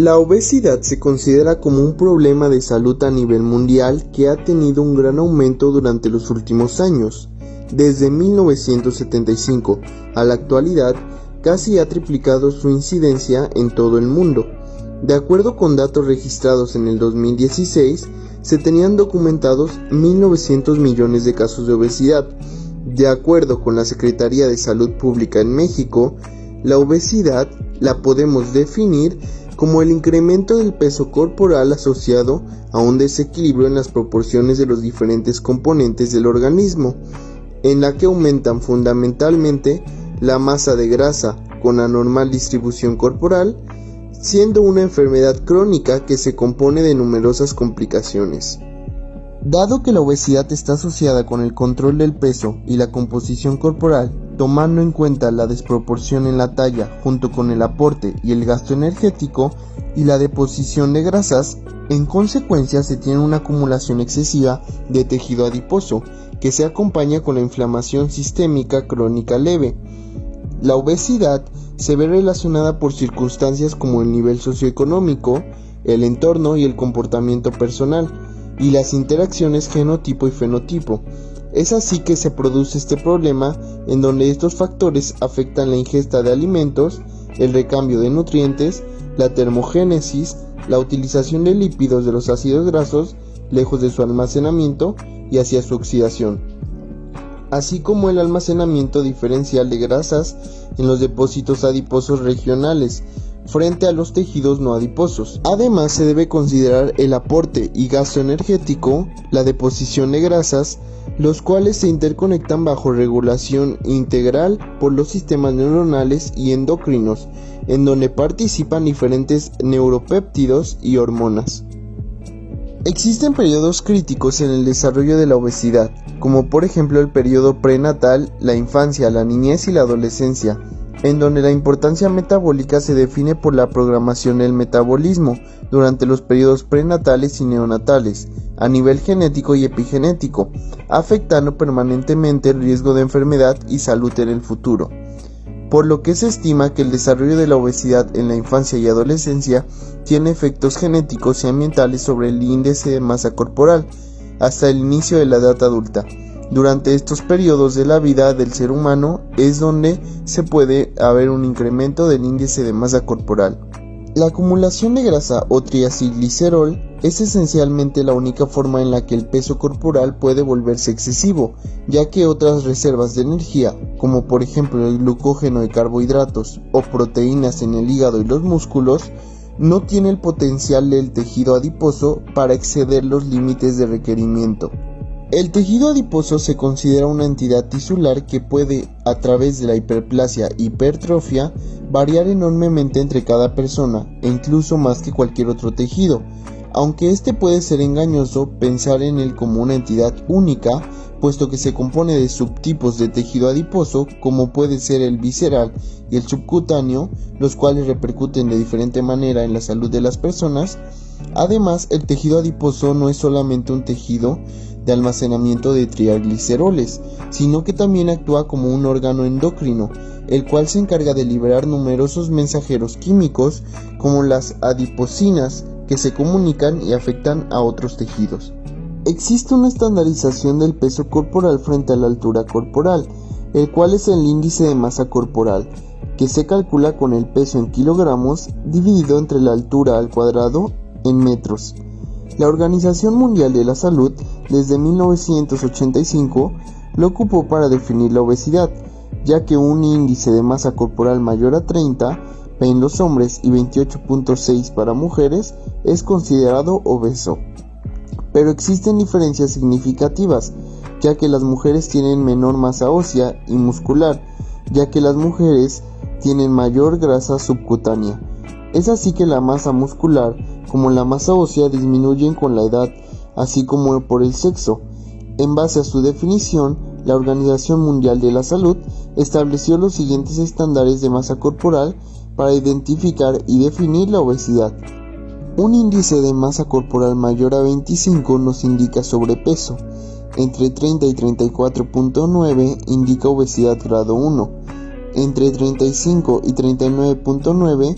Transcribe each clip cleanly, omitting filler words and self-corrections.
La obesidad se considera como un problema de salud a nivel mundial que ha tenido un gran aumento durante los últimos años. Desde 1975 a la actualidad, casi ha triplicado su incidencia en todo el mundo. De acuerdo con datos registrados en el 2016, se tenían documentados 1.900 millones de casos de obesidad. De acuerdo con la Secretaría de Salud Pública en México, la obesidad la podemos definir como el incremento del peso corporal asociado a un desequilibrio en las proporciones de los diferentes componentes del organismo, en la que aumentan fundamentalmente la masa de grasa con anormal distribución corporal, siendo una enfermedad crónica que se compone de numerosas complicaciones. Dado que la obesidad está asociada con el control del peso y la composición corporal, tomando en cuenta la desproporción en la talla junto con el aporte y el gasto energético y la deposición de grasas, en consecuencia se tiene una acumulación excesiva de tejido adiposo que se acompaña con la inflamación sistémica crónica leve. La obesidad se ve relacionada por circunstancias como el nivel socioeconómico, el entorno y el comportamiento personal, y las interacciones genotipo y fenotipo. Es así que se produce este problema en donde estos factores afectan la ingesta de alimentos, el recambio de nutrientes, la termogénesis, la utilización de lípidos de los ácidos grasos lejos de su almacenamiento y hacia su oxidación, así como el almacenamiento diferencial de grasas en los depósitos adiposos regionales frente a los tejidos no adiposos. Además, se debe considerar el aporte y gasto energético, la deposición de grasas, los cuales se interconectan bajo regulación integral por los sistemas neuronales y endocrinos, en donde participan diferentes neuropéptidos y hormonas. Existen periodos críticos en el desarrollo de la obesidad, como por ejemplo el periodo prenatal, la infancia, la niñez y la adolescencia, en donde la importancia metabólica se define por la programación del metabolismo durante los periodos prenatales y neonatales, a nivel genético y epigenético, afectando permanentemente el riesgo de enfermedad y salud en el futuro. Por lo que se estima que el desarrollo de la obesidad en la infancia y adolescencia tiene efectos genéticos y ambientales sobre el índice de masa corporal hasta el inicio de la edad adulta. Durante estos periodos de la vida del ser humano es donde se puede haber un incremento del índice de masa corporal. La acumulación de grasa o triacilglicerol es esencialmente la única forma en la que el peso corporal puede volverse excesivo, ya que otras reservas de energía, como por ejemplo el glucógeno y carbohidratos o proteínas en el hígado y los músculos, no tiene el potencial del tejido adiposo para exceder los límites de requerimiento. El tejido adiposo se considera una entidad tisular que puede, a través de la hiperplasia e hipertrofia, variar enormemente entre cada persona, e incluso más que cualquier otro tejido, aunque este puede ser engañoso pensar en él como una entidad única, puesto que se compone de subtipos de tejido adiposo, como puede ser el visceral y el subcutáneo, los cuales repercuten de diferente manera en la salud de las personas. Además, el tejido adiposo no es solamente un tejido de almacenamiento de trigliceroles, sino que también actúa como un órgano endocrino, el cual se encarga de liberar numerosos mensajeros químicos como las adipocinas que se comunican y afectan a otros tejidos. Existe una estandarización del peso corporal frente a la altura corporal, el cual es el índice de masa corporal, que se calcula con el peso en kilogramos dividido entre la altura al cuadrado en metros. La Organización Mundial de la Salud, desde 1985, lo ocupó para definir la obesidad, ya que un índice de masa corporal mayor a 30 en los hombres y 28.6 para mujeres es considerado obeso. Pero existen diferencias significativas, ya que las mujeres tienen menor masa ósea y muscular, ya que las mujeres tienen mayor grasa subcutánea. Es así que la masa muscular como la masa ósea disminuyen con la edad, así como por el sexo. En base a su definición, la Organización Mundial de la Salud estableció los siguientes estándares de masa corporal para identificar y definir la obesidad. Un índice de masa corporal mayor a 25 nos indica sobrepeso, entre 30 y 34.9 indica obesidad grado 1, entre 35 y 39.9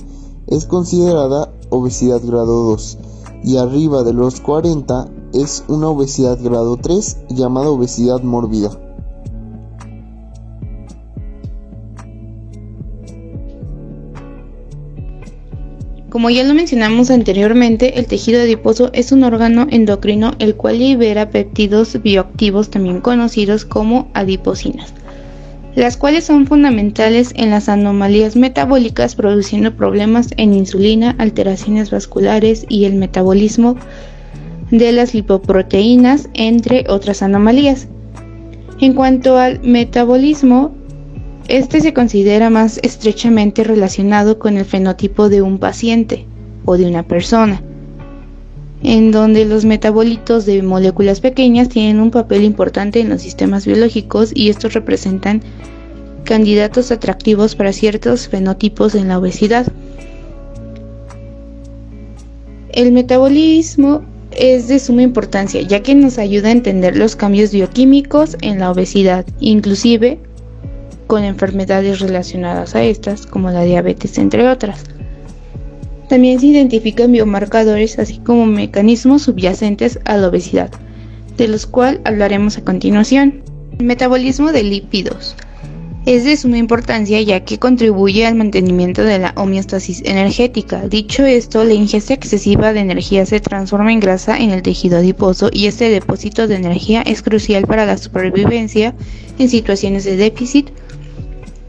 es considerada obesidad grado 2, y arriba de los 40 es una obesidad grado 3 llamada obesidad mórbida. Como ya lo mencionamos anteriormente, el tejido adiposo es un órgano endocrino el cual libera péptidos bioactivos también conocidos como adiposinas, las cuales son fundamentales en las anomalías metabólicas, produciendo problemas en insulina, alteraciones vasculares y el metabolismo de las lipoproteínas, entre otras anomalías. En cuanto al metabolismo, este se considera más estrechamente relacionado con el fenotipo de un paciente o de una persona, en donde los metabolitos de moléculas pequeñas tienen un papel importante en los sistemas biológicos y estos representan candidatos atractivos para ciertos fenotipos en la obesidad. El metabolismo es de suma importancia, ya que nos ayuda a entender los cambios bioquímicos en la obesidad, inclusive con enfermedades relacionadas a estas, como la diabetes, entre otras. También se identifican biomarcadores, así como mecanismos subyacentes a la obesidad, de los cuales hablaremos a continuación. El metabolismo de lípidos es de suma importancia, ya que contribuye al mantenimiento de la homeostasis energética. Dicho esto, la ingesta excesiva de energía se transforma en grasa en el tejido adiposo, y este depósito de energía es crucial para la supervivencia en situaciones de déficit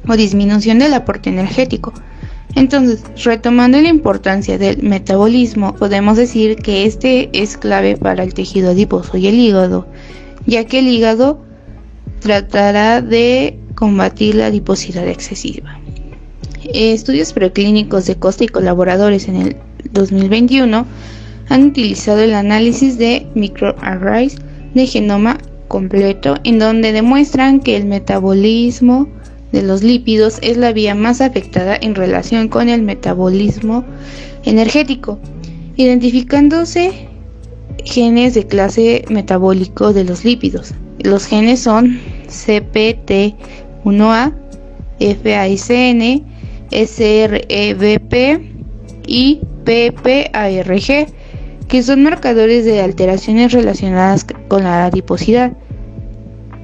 o disminución del aporte energético. Entonces, retomando la importancia del metabolismo, podemos decir que este es clave para el tejido adiposo y el hígado, ya que el hígado tratará de combatir la adiposidad excesiva. Estudios preclínicos de Costa y colaboradores en el 2021 han utilizado el análisis de microarrays de genoma completo, en donde demuestran que el metabolismo de los lípidos es la vía más afectada en relación con el metabolismo energético, identificándose genes de clase metabólico de los lípidos. Los genes son CPT1A, FASN, SREBP y PPARG, que son marcadores de alteraciones relacionadas con la adiposidad.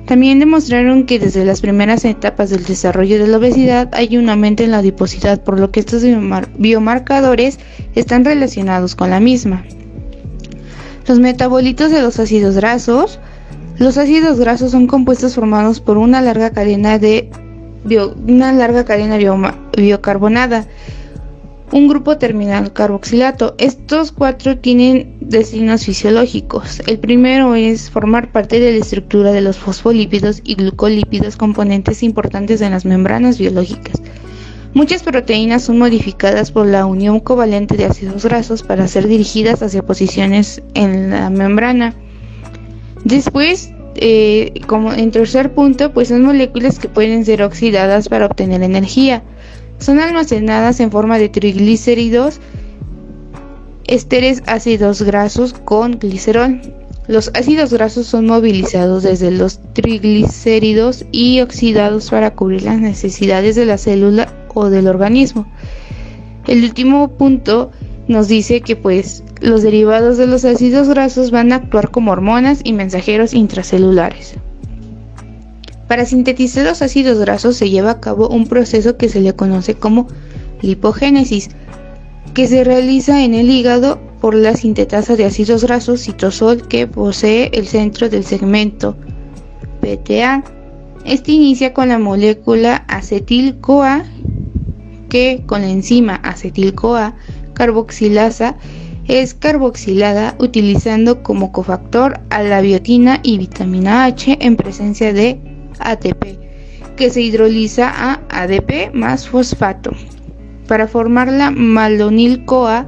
También demostraron que desde las primeras etapas del desarrollo de la obesidad hay un aumento en la adiposidad, por lo que estos biomarcadores están relacionados con la misma. Los metabolitos de los ácidos grasos. Los ácidos grasos son compuestos formados por una larga cadena biocarbonada, un grupo terminal carboxilato. Estos cuatro tienen destinos fisiológicos. El primero es formar parte de la estructura de los fosfolípidos y glucolípidos, componentes importantes en las membranas biológicas. Muchas proteínas son modificadas por la unión covalente de ácidos grasos para ser dirigidas hacia posiciones en la membrana. Después, como en tercer punto, pues son moléculas que pueden ser oxidadas para obtener energía. Son almacenadas en forma de triglicéridos, ésteres ácidos grasos con glicerol. Los ácidos grasos son movilizados desde los triglicéridos y oxidados para cubrir las necesidades de la célula o del organismo. El último punto nos dice que pues los derivados de los ácidos grasos van a actuar como hormonas y mensajeros intracelulares. Para sintetizar los ácidos grasos se lleva a cabo un proceso que se le conoce como lipogénesis, que se realiza en el hígado por la sintetasa de ácidos grasos citosol que posee el centro del segmento PTA. Este inicia con la molécula acetil-CoA, que con la enzima acetil-CoA carboxilasa es carboxilada utilizando como cofactor a la biotina y vitamina H en presencia de ATP, que se hidroliza a ADP más fosfato para formar la malonil-CoA.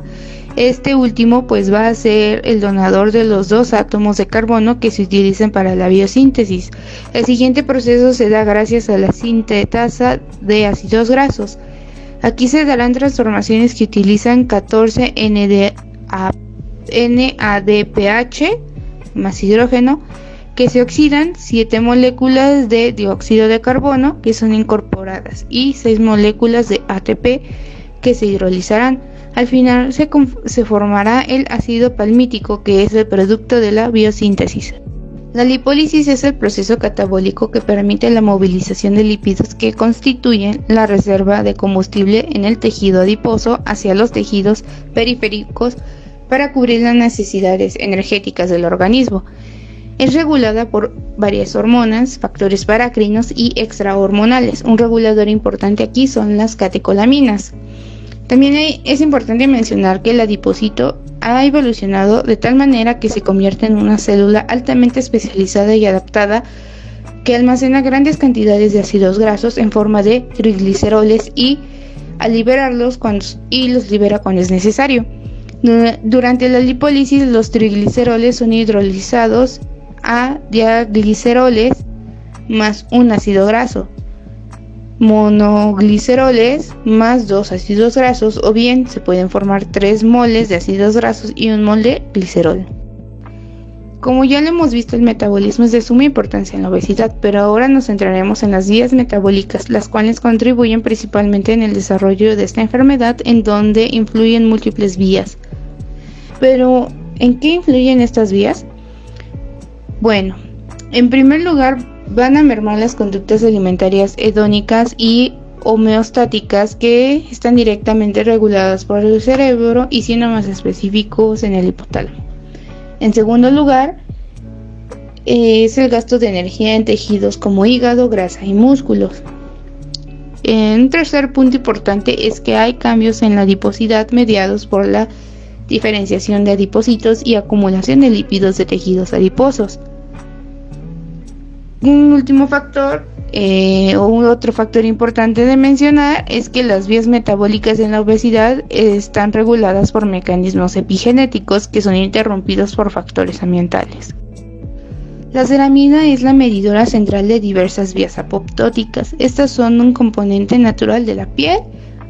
Este último pues va a ser el donador de los dos átomos de carbono que se utilizan para la biosíntesis. El siguiente proceso se da gracias a la sintetasa de ácidos grasos. Aquí se darán transformaciones que utilizan 14 NADPH más hidrógeno, que se oxidan 7 moléculas de dióxido de carbono que son incorporadas y 6 moléculas de ATP que se hidrolizarán. Al final se formará el ácido palmítico, que es el producto de la biosíntesis. La lipólisis es el proceso catabólico que permite la movilización de lípidos que constituyen la reserva de combustible en el tejido adiposo hacia los tejidos periféricos para cubrir las necesidades energéticas del organismo. Es regulada por varias hormonas, factores paracrinos y extrahormonales. Un regulador importante aquí son las catecolaminas. También es importante mencionar que el adipocito ha evolucionado de tal manera que se convierte en una célula altamente especializada y adaptada que almacena grandes cantidades de ácidos grasos en forma de trigliceroles y al liberarlos los libera cuando es necesario. Durante la lipólisis, los trigliceroles son hidrolizados a diagliceroles más un ácido graso, monogliceroles más 2 ácidos grasos, o bien se pueden formar 3 moles de ácidos grasos y un mol de glicerol. Como ya lo hemos visto, el metabolismo es de suma importancia en la obesidad, pero ahora nos centraremos en las vías metabólicas, las cuales contribuyen principalmente en el desarrollo de esta enfermedad, en donde influyen múltiples vías. Pero, ¿en qué influyen estas vías? Bueno, en primer lugar, van a mermar las conductas alimentarias hedónicas y homeostáticas que están directamente reguladas por el cerebro y, siendo más específicos, en el hipotálamo. En segundo lugar, es el gasto de energía en tejidos como hígado, grasa y músculos. Un tercer punto importante es que hay cambios en la adiposidad mediados por la diferenciación de adipocitos y acumulación de lípidos de tejidos adiposos. Un último factor, otro factor importante de mencionar, es que las vías metabólicas en la obesidad están reguladas por mecanismos epigenéticos que son interrumpidos por factores ambientales. La ceramida es la medidora central de diversas vías apoptóticas. Estas son un componente natural de la piel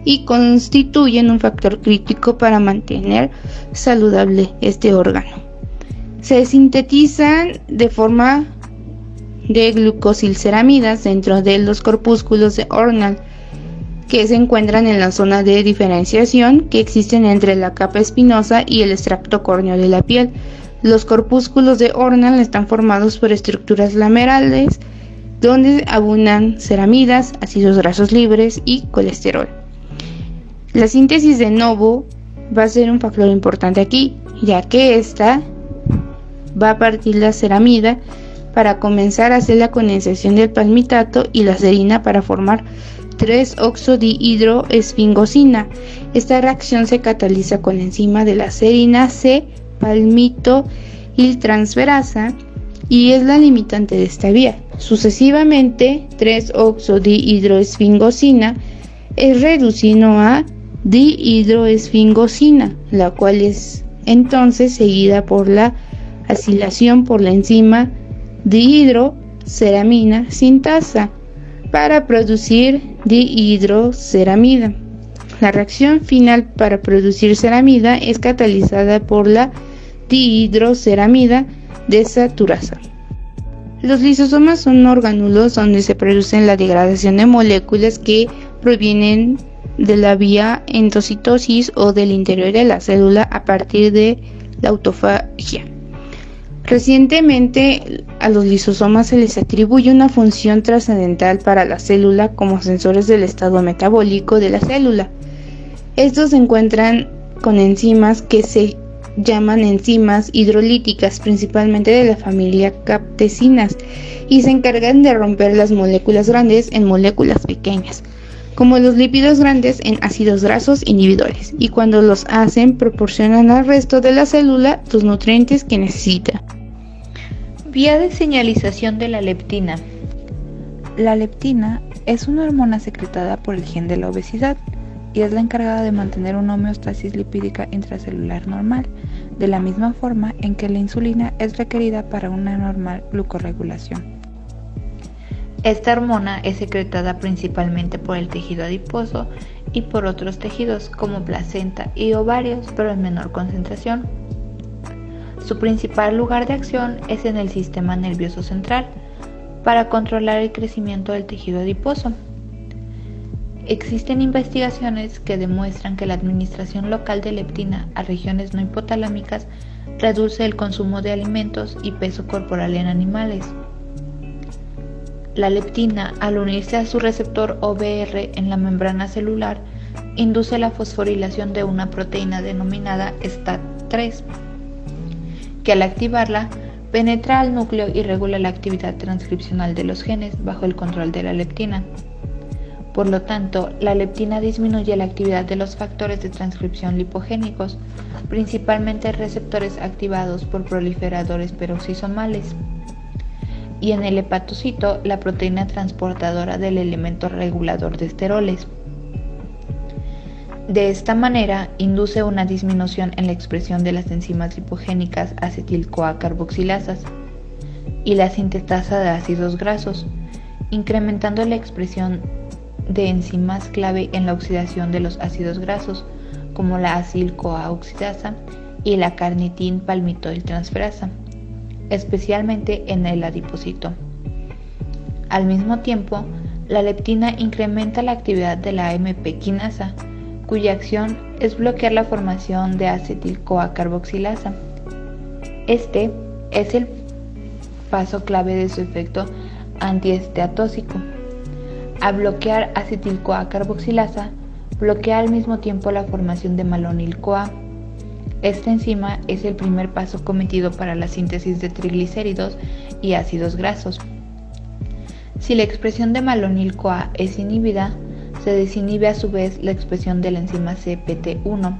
y constituyen un factor crítico para mantener saludable este órgano. Se sintetizan de forma de glucosilceramidas dentro de los corpúsculos de Ornall, que se encuentran en la zona de diferenciación que existen entre la capa espinosa y el extracto córneo de la piel. Los corpúsculos de Ornall están formados por estructuras lamerales donde abundan ceramidas, ácidos grasos libres y colesterol. La síntesis de novo va a ser un factor importante aquí, ya que esta va a partir la ceramida para comenzar a hacer la condensación del palmitato y la serina para formar 3-oxodihidroesfingosina. Esta reacción se cataliza con la enzima de la serina C-palmitoyltransferasa y es la limitante de esta vía. Sucesivamente, 3-oxodihidroesfingosina es reducido a dihidroesfingosina, la cual es entonces seguida por la acilación por la enzima dihidroceramina sintasa para producir dihidroceramida. La reacción final para producir ceramida es catalizada por la dihidroceramida desaturasa. Los lisosomas son orgánulos donde se produce la degradación de moléculas que provienen de la vía endocitosis o del interior de la célula a partir de la autofagia. Recientemente, a los lisosomas se les atribuye una función trascendental para la célula como sensores del estado metabólico de la célula. Estos se encuentran con enzimas que se llaman enzimas hidrolíticas, principalmente de la familia captecinas, y se encargan de romper las moléculas grandes en moléculas pequeñas, como los lípidos grandes en ácidos grasos individuales, y cuando los hacen proporcionan al resto de la célula los nutrientes que necesita. Vía de señalización de la leptina. La leptina es una hormona secretada por el gen de la obesidad y es la encargada de mantener una homeostasis lipídica intracelular normal, de la misma forma en que la insulina es requerida para una normal glucorregulación. Esta hormona es secretada principalmente por el tejido adiposo y por otros tejidos como placenta y ovarios, pero en menor concentración. Su principal lugar de acción es en el sistema nervioso central, para controlar el crecimiento del tejido adiposo. Existen investigaciones que demuestran que la administración local de leptina a regiones no hipotalámicas reduce el consumo de alimentos y peso corporal en animales. La leptina, al unirse a su receptor OBR en la membrana celular, induce la fosforilación de una proteína denominada STAT3, que al activarla penetra al núcleo y regula la actividad transcripcional de los genes bajo el control de la leptina. Por lo tanto, la leptina disminuye la actividad de los factores de transcripción lipogénicos, principalmente receptores activados por proliferadores peroxisomales, y en el hepatocito la proteína transportadora del elemento regulador de esteroles. De esta manera, induce una disminución en la expresión de las enzimas lipogénicas acetil-CoA carboxilasas y la sintetasa de ácidos grasos, incrementando la expresión de enzimas clave en la oxidación de los ácidos grasos, como la acil-CoA oxidasa y la carnitin-palmitoyltransferasa, especialmente en el adipocito. Al mismo tiempo, la leptina incrementa la actividad de la AMP quinasa, cuya acción es bloquear la formación de acetil-CoA carboxilasa. Este es el paso clave de su efecto antiesteatóxico. Al bloquear acetil-CoA carboxilasa, bloquea al mismo tiempo la formación de malonil-CoA. Esta enzima es el primer paso cometido para la síntesis de triglicéridos y ácidos grasos. Si la expresión de malonil-CoA es inhibida, se desinhibe a su vez la expresión de la enzima CPT1,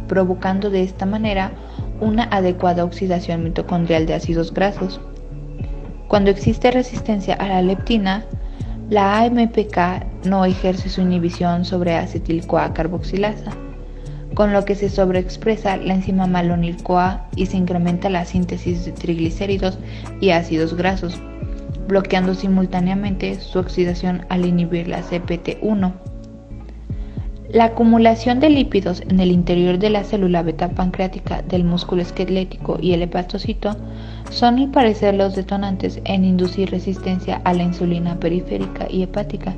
provocando de esta manera una adecuada oxidación mitocondrial de ácidos grasos. Cuando existe resistencia a la leptina, la AMPK no ejerce su inhibición sobre acetil-CoA carboxilasa, con lo que se sobreexpresa la enzima malonil-CoA y se incrementa la síntesis de triglicéridos y ácidos grasos, bloqueando simultáneamente su oxidación al inhibir la CPT1. La acumulación de lípidos en el interior de la célula beta pancreática del músculo esquelético y el hepatocito son al parecer los detonantes en inducir resistencia a la insulina periférica y hepática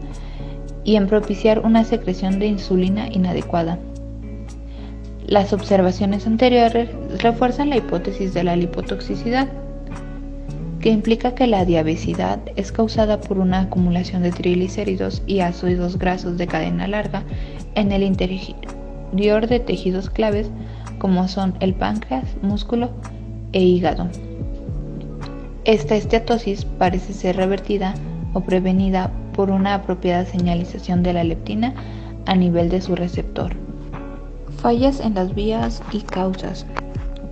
y en propiciar una secreción de insulina inadecuada. Las observaciones anteriores refuerzan la hipótesis de la lipotoxicidad, que implica que la diabesidad es causada por una acumulación de triglicéridos y ácidos grasos de cadena larga en el interior de tejidos claves como son el páncreas, músculo e hígado. Esta esteatosis parece ser revertida o prevenida por una apropiada señalización de la leptina a nivel de su receptor. Fallas en las vías y causas.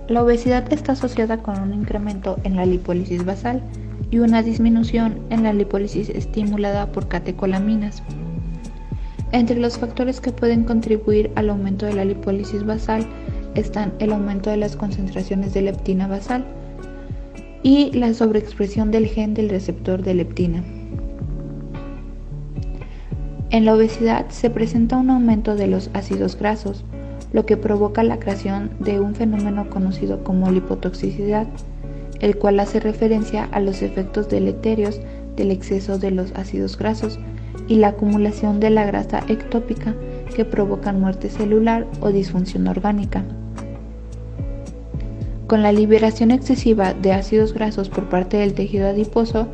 La obesidad está asociada con un incremento en la lipólisis basal y una disminución en la lipólisis estimulada por catecolaminas. Entre los factores que pueden contribuir al aumento de la lipólisis basal están el aumento de las concentraciones de leptina basal y la sobreexpresión del gen del receptor de leptina. En la obesidad se presenta un aumento de los ácidos grasos, lo que provoca la creación de un fenómeno conocido como lipotoxicidad, el cual hace referencia a los efectos deleterios del exceso de los ácidos grasos y la acumulación de la grasa ectópica que provocan muerte celular o disfunción orgánica. Con la liberación excesiva de ácidos grasos por parte del tejido adiposo,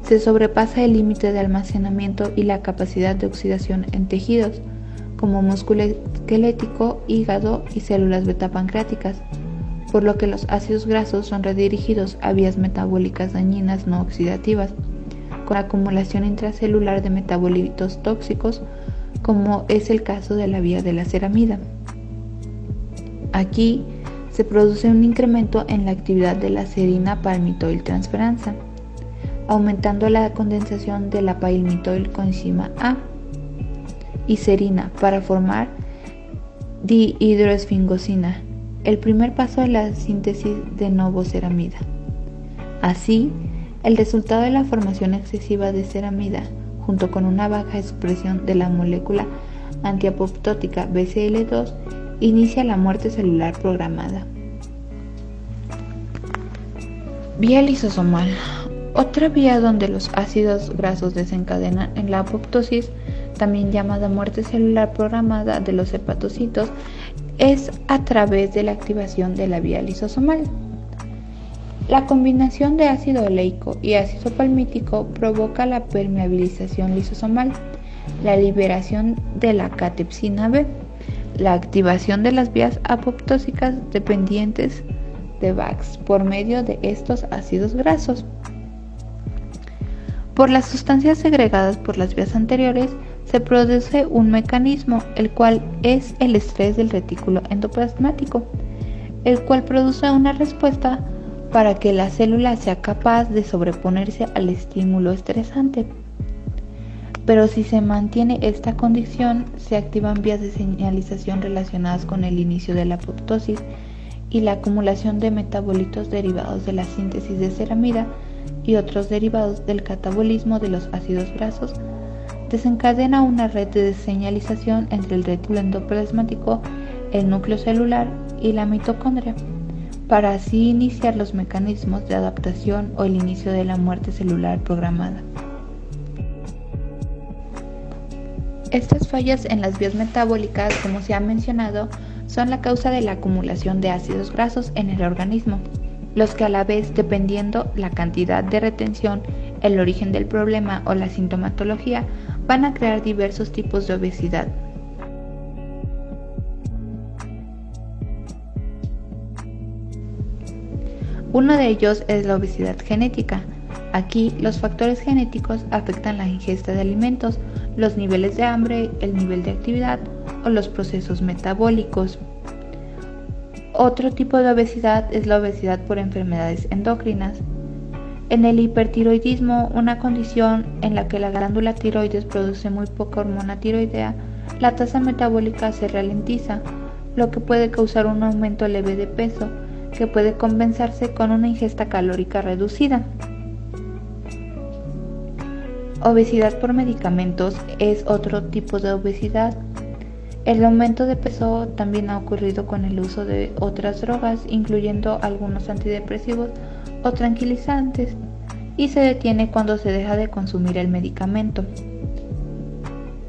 se sobrepasa el límite de almacenamiento y la capacidad de oxidación en tejidos, como músculo esquelético, hígado y células beta pancreáticas, por lo que los ácidos grasos son redirigidos a vías metabólicas dañinas no oxidativas, con acumulación intracelular de metabolitos tóxicos, como es el caso de la vía de la ceramida. Aquí se produce un incremento en la actividad de la serina palmitoyltransferasa, aumentando la condensación de la palmitoil coenzima A y serina para formar dihidroesfingosina, el primer paso de la síntesis de novoceramida. Así, el resultado de la formación excesiva de ceramida, junto con una baja expresión de la molécula antiapoptótica BCL2, inicia la muerte celular programada. Vía lisosomal. Otra vía donde los ácidos grasos desencadenan en la apoptosis también llamada muerte celular programada de los hepatocitos, es a través de la activación de la vía lisosomal. La combinación de ácido oleico y ácido palmítico provoca la permeabilización lisosomal, la liberación de la catepsina B, la activación de las vías apoptósicas dependientes de VAX por medio de estos ácidos grasos. Por las sustancias segregadas por las vías anteriores se produce un mecanismo, el cual es el estrés del retículo endoplasmático, el cual produce una respuesta para que la célula sea capaz de sobreponerse al estímulo estresante. Pero si se mantiene esta condición, se activan vías de señalización relacionadas con el inicio de la apoptosis y la acumulación de metabolitos derivados de la síntesis de ceramida y otros derivados del catabolismo de los ácidos grasos. Desencadena una red de señalización entre el retículo endoplasmático, el núcleo celular y la mitocondria, para así iniciar los mecanismos de adaptación o el inicio de la muerte celular programada. Estas fallas en las vías metabólicas, como se ha mencionado, son la causa de la acumulación de ácidos grasos en el organismo, los que a la vez, dependiendo la cantidad de retención, el origen del problema o la sintomatología, van a crear diversos tipos de obesidad. Uno de ellos es la obesidad genética. Aquí, los factores genéticos afectan la ingesta de alimentos, los niveles de hambre, el nivel de actividad o los procesos metabólicos. Otro tipo de obesidad es la obesidad por enfermedades endocrinas. En el hipertiroidismo, una condición en la que la glándula tiroides produce muy poca hormona tiroidea, la tasa metabólica se ralentiza, lo que puede causar un aumento leve de peso, que puede compensarse con una ingesta calórica reducida. Obesidad por medicamentos es otro tipo de obesidad. El aumento de peso también ha ocurrido con el uso de otras drogas, incluyendo algunos antidepresivos o tranquilizantes, y se detiene cuando se deja de consumir el medicamento.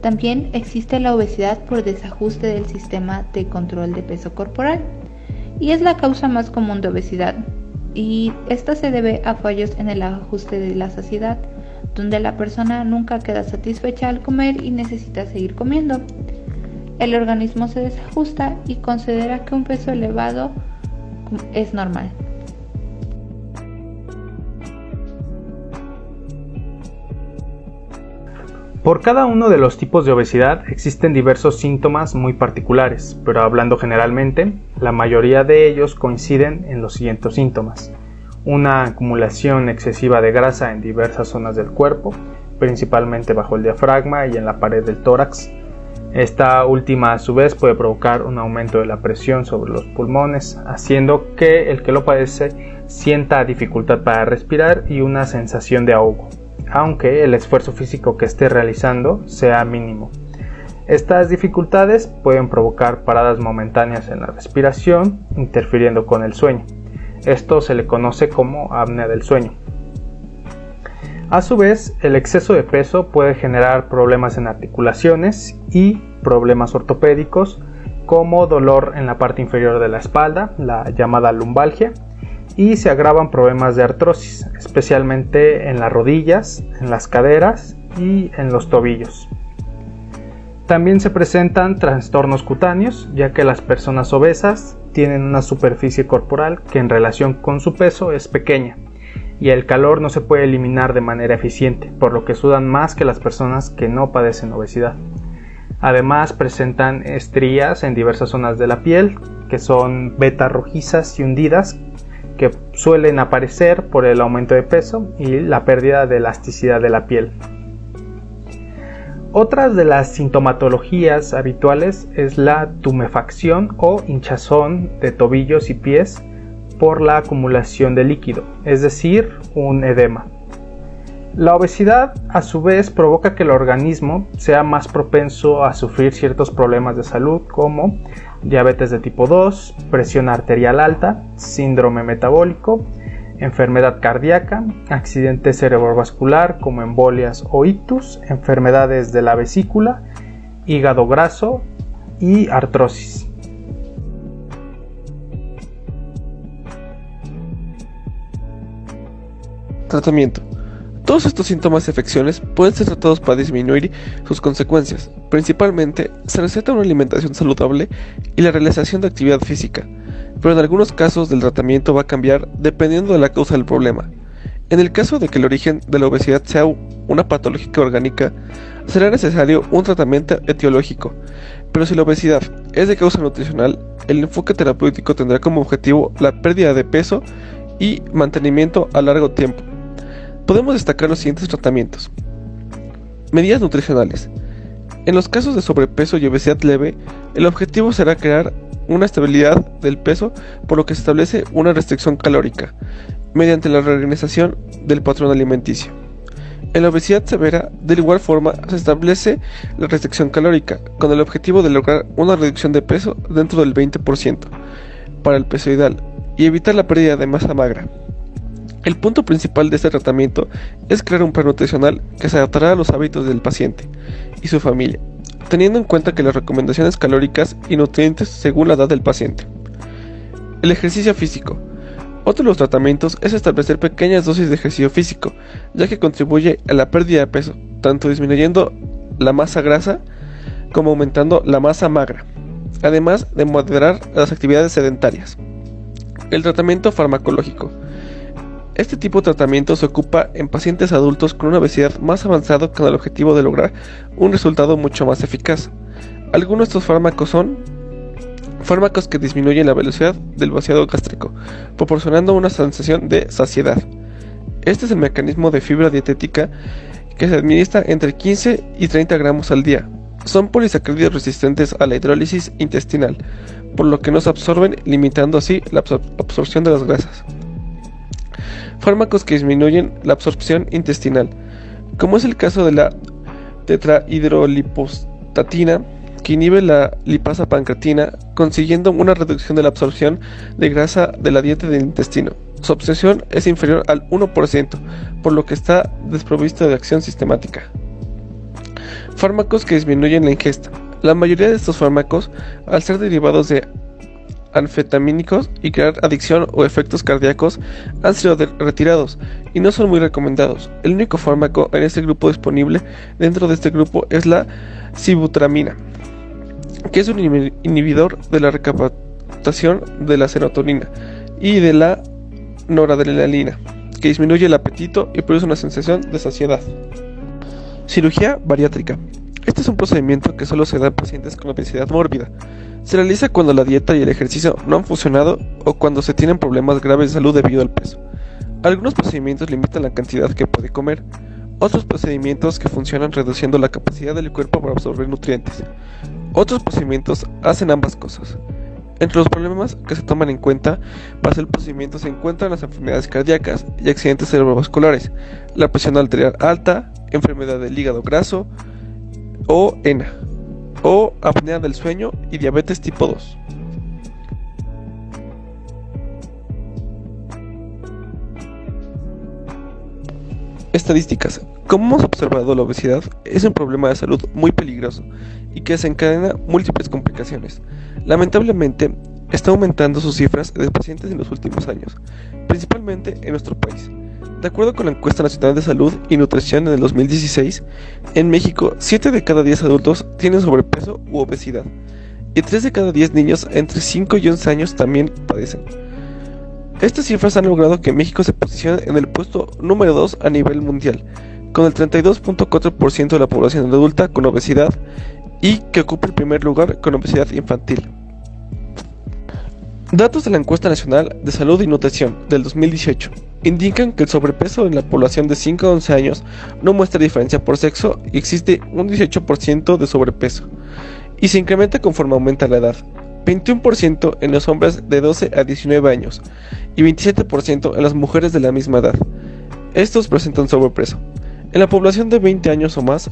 También existe la obesidad por desajuste del sistema de control de peso corporal, y es la causa más común de obesidad, y esta se debe a fallos en el ajuste de la saciedad, donde la persona nunca queda satisfecha al comer y necesita seguir comiendo. El organismo se desajusta y considera que un peso elevado es normal. Por cada uno de los tipos de obesidad existen diversos síntomas muy particulares, pero hablando generalmente, la mayoría de ellos coinciden en los siguientes síntomas: una acumulación excesiva de grasa en diversas zonas del cuerpo, principalmente bajo el diafragma y en la pared del tórax. Esta última a su vez puede provocar un aumento de la presión sobre los pulmones, haciendo que el que lo padece sienta dificultad para respirar y una sensación de ahogo, aunque el esfuerzo físico que esté realizando sea mínimo. Estas dificultades pueden provocar paradas momentáneas en la respiración, interfiriendo con el sueño. Esto se le conoce como apnea del sueño. A su vez, el exceso de peso puede generar problemas en articulaciones y problemas ortopédicos, como dolor en la parte inferior de la espalda, la llamada lumbalgia, y se agravan problemas de artrosis, especialmente en las rodillas, en las caderas y en los tobillos. También se presentan trastornos cutáneos, ya que las personas obesas tienen una superficie corporal que en relación con su peso es pequeña, y el calor no se puede eliminar de manera eficiente, por lo que sudan más que las personas que no padecen obesidad. Además, presentan estrías en diversas zonas de la piel, que son vetas rojizas y hundidas, que suelen aparecer por el aumento de peso y la pérdida de elasticidad de la piel. Otras de las sintomatologías habituales es la tumefacción o hinchazón de tobillos y pies por la acumulación de líquido, es decir, un edema. La obesidad, a su vez, provoca que el organismo sea más propenso a sufrir ciertos problemas de salud como diabetes de tipo 2, presión arterial alta, síndrome metabólico, enfermedad cardíaca, accidente cerebrovascular como embolias o ictus, enfermedades de la vesícula, hígado graso y artrosis. Tratamiento. Todos estos síntomas y afecciones pueden ser tratados para disminuir sus consecuencias. Principalmente, se receta una alimentación saludable y la realización de actividad física, pero en algunos casos el tratamiento va a cambiar dependiendo de la causa del problema. En el caso de que el origen de la obesidad sea una patología orgánica, será necesario un tratamiento etiológico, pero si la obesidad es de causa nutricional, el enfoque terapéutico tendrá como objetivo la pérdida de peso y mantenimiento a largo tiempo. Podemos destacar los siguientes tratamientos. Medidas nutricionales. En los casos de sobrepeso y obesidad leve, el objetivo será crear una estabilidad del peso, por lo que se establece una restricción calórica, mediante la reorganización del patrón alimenticio. En la obesidad severa, de igual forma, se establece la restricción calórica, con el objetivo de lograr una reducción de peso dentro del 20% para el peso ideal y evitar la pérdida de masa magra. El punto principal de este tratamiento es crear un plan nutricional que se adaptará a los hábitos del paciente y su familia, teniendo en cuenta que las recomendaciones calóricas y nutrientes según la edad del paciente. El ejercicio físico. Otro de los tratamientos es establecer pequeñas dosis de ejercicio físico, ya que contribuye a la pérdida de peso, tanto disminuyendo la masa grasa como aumentando la masa magra, además de moderar las actividades sedentarias. El tratamiento farmacológico. Este tipo de tratamiento se ocupa en pacientes adultos con una obesidad más avanzada con el objetivo de lograr un resultado mucho más eficaz. Algunos de estos fármacos son fármacos que disminuyen la velocidad del vaciado gástrico, proporcionando una sensación de saciedad. Este es el mecanismo de fibra dietética que se administra entre 15 y 30 gramos al día. Son polisacáridos resistentes a la hidrólisis intestinal, por lo que no se absorben, limitando así la absorción de las grasas. Fármacos que disminuyen la absorción intestinal, como es el caso de la tetrahidrolipostatina, que inhibe la lipasa pancreatina, consiguiendo una reducción de la absorción de grasa de la dieta del intestino. Su absorción es inferior al 1%, por lo que está desprovisto de acción sistemática. Fármacos que disminuyen la ingesta. La mayoría de estos fármacos, al ser derivados de anfetamínicos y crear adicción o efectos cardíacos, han sido retirados y no son muy recomendados. El único fármaco en este grupo disponible dentro de este grupo es la sibutramina, que es un inhibidor de la recaptación de la serotonina y de la noradrenalina, que disminuye el apetito y produce una sensación de saciedad. Cirugía bariátrica. Este es un procedimiento que solo se da en pacientes con obesidad mórbida. Se realiza cuando la dieta y el ejercicio no han funcionado o cuando se tienen problemas graves de salud debido al peso. Algunos procedimientos limitan la cantidad que puede comer, otros procedimientos que funcionan reduciendo la capacidad del cuerpo para absorber nutrientes. Otros procedimientos hacen ambas cosas. Entre los problemas que se toman en cuenta para hacer el procedimiento se encuentran las enfermedades cardíacas y accidentes cerebrovasculares, la presión arterial alta, enfermedad del hígado graso o ENA, o apnea del sueño y diabetes tipo 2. Estadísticas. Como hemos observado, la obesidad es un problema de salud muy peligroso y que desencadena múltiples complicaciones. Lamentablemente, está aumentando sus cifras de pacientes en los últimos años, principalmente en nuestro país. De acuerdo con la Encuesta Nacional de Salud y Nutrición en el 2016, en México 7 de cada 10 adultos tienen sobrepeso u obesidad, y 3 de cada 10 niños entre 5 y 11 años también padecen. Estas cifras han logrado que México se posicione en el puesto número 2 a nivel mundial, con el 32.4% de la población adulta con obesidad y que ocupa el primer lugar con obesidad infantil. Datos de la Encuesta Nacional de Salud y Nutrición del 2018 indican que el sobrepeso en la población de 5 a 11 años no muestra diferencia por sexo y existe un 18% de sobrepeso, y se incrementa conforme aumenta la edad, 21% en los hombres de 12 a 19 años y 27% en las mujeres de la misma edad. Estos presentan sobrepeso. En la población de 20 años o más,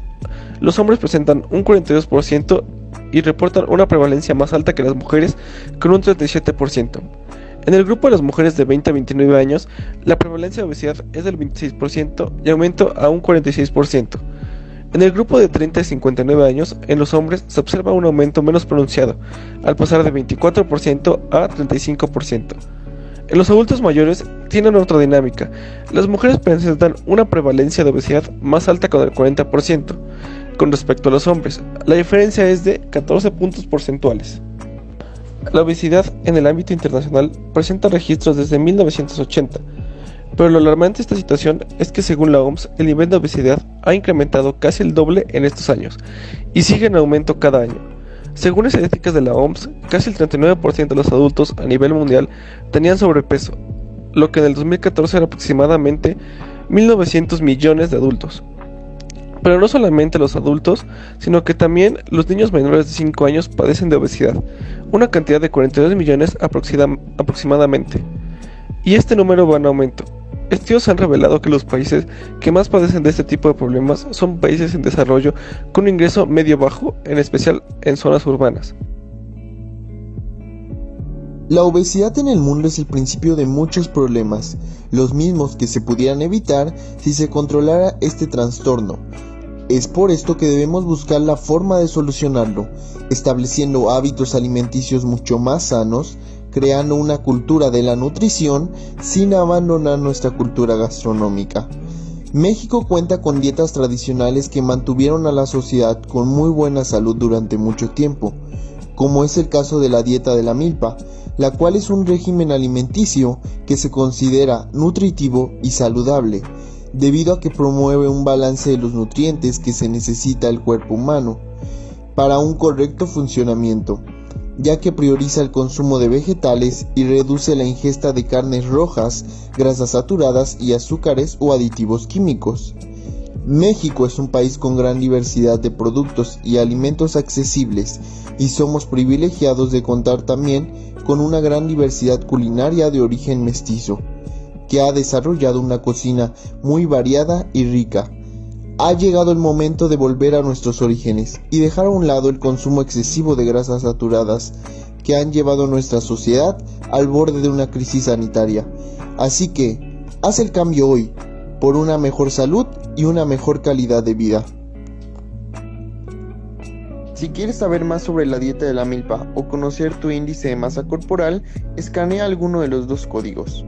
los hombres presentan un 42% y reportan una prevalencia más alta que las mujeres con un 37%. En el grupo de las mujeres de 20 a 29 años, la prevalencia de obesidad es del 26% y aumenta a un 46%. En el grupo de 30 a 59 años, en los hombres se observa un aumento menos pronunciado, al pasar de 24% a 35%. En los adultos mayores tienen otra dinámica. Las mujeres presentan una prevalencia de obesidad más alta con el 40%, con respecto a los hombres. La diferencia es de 14 puntos porcentuales. La obesidad en el ámbito internacional presenta registros desde 1980, pero lo alarmante de esta situación es que según la OMS, el nivel de obesidad ha incrementado casi el doble en estos años y sigue en aumento cada año. Según estadísticas de la OMS, casi el 39% de los adultos a nivel mundial tenían sobrepeso, lo que en el 2014 era aproximadamente 1.900 millones de adultos. Pero no solamente los adultos, sino que también los niños menores de 5 años padecen de obesidad, una cantidad de 42 millones aproximadamente. Y este número va en aumento. Estudios han revelado que los países que más padecen de este tipo de problemas son países en desarrollo con un ingreso medio-bajo, en especial en zonas urbanas. La obesidad en el mundo es el principio de muchos problemas, los mismos que se pudieran evitar si se controlara este trastorno. Es por esto que debemos buscar la forma de solucionarlo, estableciendo hábitos alimenticios mucho más sanos, creando una cultura de la nutrición sin abandonar nuestra cultura gastronómica. México cuenta con dietas tradicionales que mantuvieron a la sociedad con muy buena salud durante mucho tiempo, como es el caso de la dieta de la milpa, la cual es un régimen alimenticio que se considera nutritivo y saludable, debido a que promueve un balance de los nutrientes que se necesita el cuerpo humano para un correcto funcionamiento, ya que prioriza el consumo de vegetales y reduce la ingesta de carnes rojas, grasas saturadas y azúcares o aditivos químicos. México es un país con gran diversidad de productos y alimentos accesibles y somos privilegiados de contar también con una gran diversidad culinaria de origen mestizo, que ha desarrollado una cocina muy variada y rica. Ha llegado el momento de volver a nuestros orígenes y dejar a un lado el consumo excesivo de grasas saturadas que han llevado a nuestra sociedad al borde de una crisis sanitaria. Así que, haz el cambio hoy, por una mejor salud y una mejor calidad de vida. Si quieres saber más sobre la dieta de la milpa o conocer tu índice de masa corporal, escanea alguno de los dos códigos.